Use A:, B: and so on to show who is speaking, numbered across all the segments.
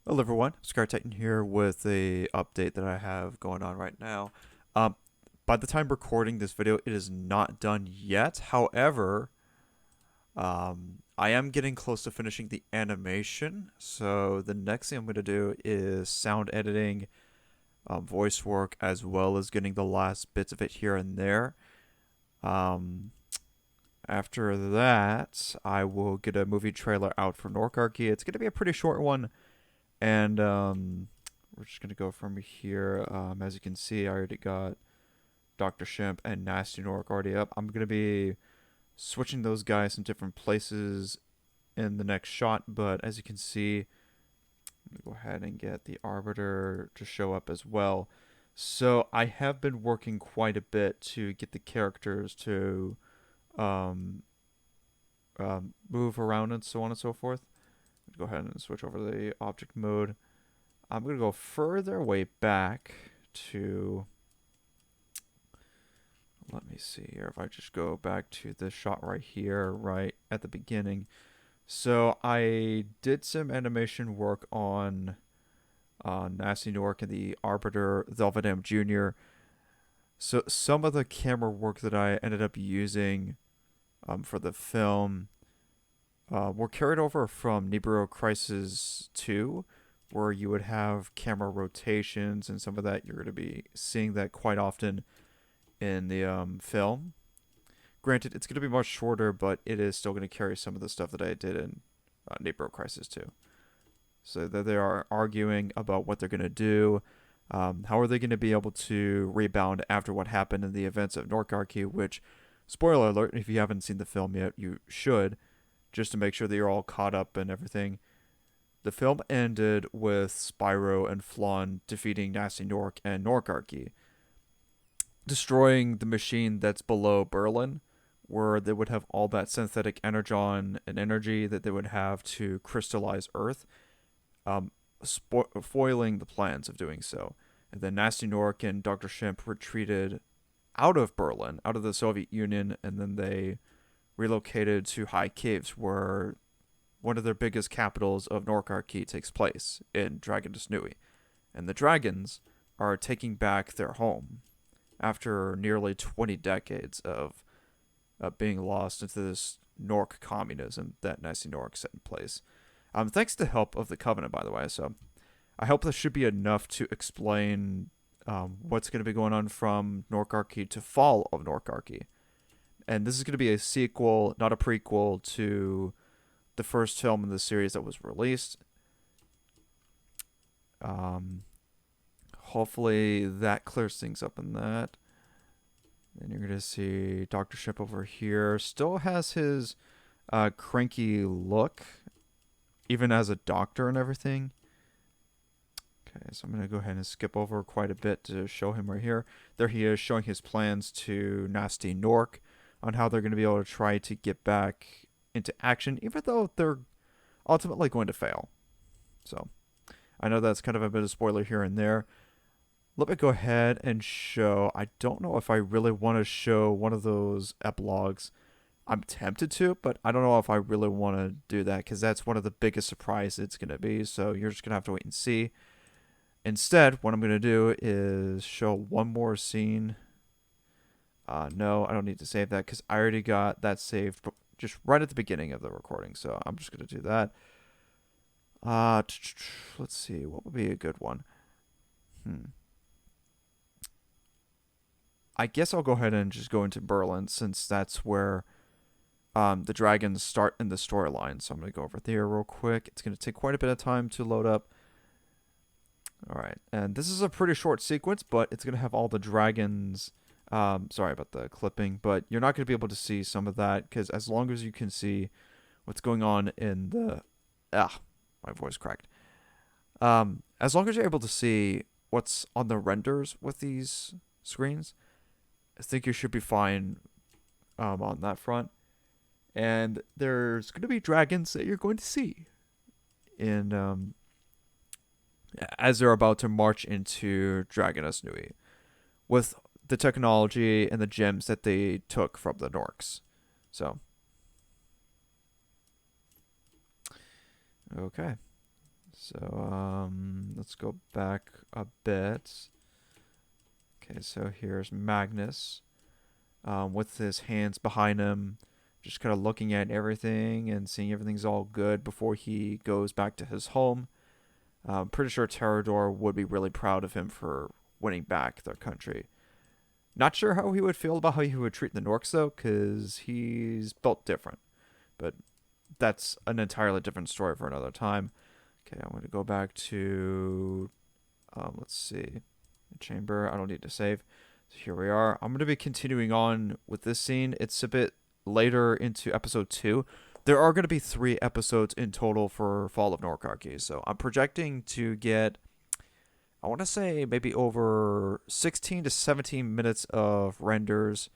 A: Hello everyone, Scar Titan here with the update that I have going on right now. Um, by the time recording this video, it is not done yet. However, I am getting close to finishing the animation. So the next thing I'm going to do is sound editing, voice work, as well as getting the last bits of it here and there. Um, After that, I will get a movie trailer out for Gnorcarchy. It's going to be a pretty short one. And we're just gonna go from here. As you can see, I already got Dr. Shimp and Nasty Nork already up. I'm gonna be switching those guys in different places in the next shot, but as you can see, I'm gonna go ahead and get the Arbiter to show up as well. So I have been working quite a bit to get the characters to um, move around and so on and so forth. Go ahead and switch over to the object mode. I'm going to go further way back to, let me see here, if I just go back to this shot right here, right at the beginning. So I did some animation work on Nasty Nork and the Arbiter, Zelvedam Jr. So some of the camera work that I ended up using for the film were carried over from Nibiru Crisis 2, where you would have camera rotations and some of that. You're going to be seeing that quite often in the film. Granted, it's going to be much shorter, but it is still going to carry some of the stuff that I did in Nibiru Crisis 2. So that they are arguing about what they're going to do. How are they going to be able to rebound after what happened in the events of Gnorcarchy, which, spoiler alert, if you haven't seen the film yet, you should, just to make sure that you're all caught up and everything. The film ended with Spyro and Flan defeating Nasty Nork and Gnorcarchy, destroying the machine that's below Berlin, where they would have all that synthetic energon and energy that they would have to crystallize Earth, um, foiling the plans of doing so. And then Nasty Nork and Dr. Shimp retreated out of Berlin, out of the Soviet Union, and then they relocated to High Caves, where one of their biggest capitals of Gnorcarchy takes place in Dragon Nui. And the dragons are taking back their home after nearly 20 decades of being lost into this Nork communism that Nasty Nork set in place. Thanks to the help of the Covenant, by the way. So I hope this should be enough to explain what's going to be going on from Gnorcarchy to Fall of Gnorcarchy. And this is going to be a sequel, not a prequel, to the first film in the series that was released. Um, Hopefully that clears things up in that. Then you're going to see Dr. Ship over here. Still has his cranky look, even as a doctor and everything. Okay, so I'm going to go ahead and skip over quite a bit to show him right here. There he is, showing his plans to Nasty Nork on how they're going to be able to try to get back into action, even though they're ultimately going to fail. So I know that's kind of a bit of spoiler here and there. Let me go ahead and show. I don't know if I really want to show one of those epilogues. I'm tempted to, but I don't know if I really want to do that because that's one of the biggest surprises it's going to be. So you're just going to have to wait and see. Instead, what I'm going to do is show one more scene. No, I don't need to save that because I already got that saved just right at the beginning of the recording. So I'm just going to do that. Let's see. What would be a good one? I guess I'll go ahead and just go into Berlin since that's where the dragons start in the storyline. So I'm going to go over there real quick. It's going to take quite a bit of time to load up. All right. And this is a pretty short sequence, but it's going to have all the dragons. Sorry about the clipping, but you're not going to be able to see some of that because as long as you can see what's going on in the... my voice cracked. As long as you're able to see what's on the renders with these screens, I think you should be fine on that front. And there's going to be dragons that you're going to see in as they're about to march into Dragonus Nui with the technology and the gems that they took from the Norks. So, okay. So let's go back a bit. Okay, so here's Magnus with his hands behind him, just kind of looking at everything and seeing everything's all good before he goes back to his home. I'm pretty sure Terrador would be really proud of him for winning back their country. Not sure how he would feel about how he would treat the Norks, though, because he's built different. But that's an entirely different story for another time. Okay, I'm going to go back to, let's see, the chamber. I don't need to save. So here we are. I'm going to be continuing on with this scene. It's a bit later into episode 2. There are going to be 3 episodes in total for Fall of Gnorcarchy. So I'm projecting to get, I want to say, maybe over 16 to 17 minutes of renders.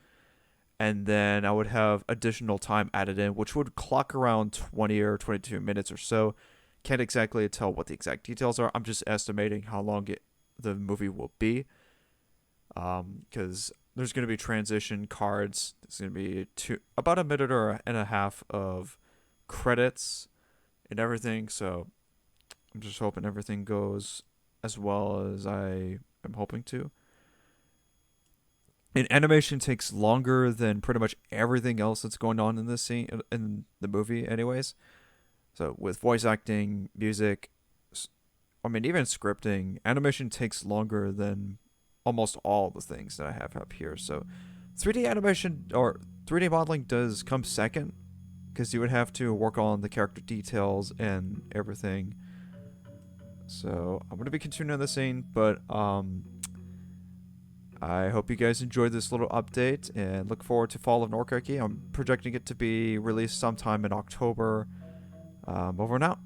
A: And then I would have additional time added in, which would clock around 20 or 22 minutes or so. Can't exactly tell what the exact details are. I'm just estimating how long the movie will be. Because there's going to be transition cards. There's going to be about a minute or and a half of credits and everything. So I'm just hoping everything goes as well as I am hoping to. And animation takes longer than pretty much everything else that's going on in this scene, in the movie anyways. So with voice acting, music, I mean even scripting, animation takes longer than almost all the things that I have up here. So 3D animation or 3D modeling does come second because you would have to work on the character details and everything. So I'm going to be continuing on the scene, but I hope you guys enjoyed this little update and look forward to Fall of Gnorcarchy. I'm projecting it to be released sometime in October. Over and out.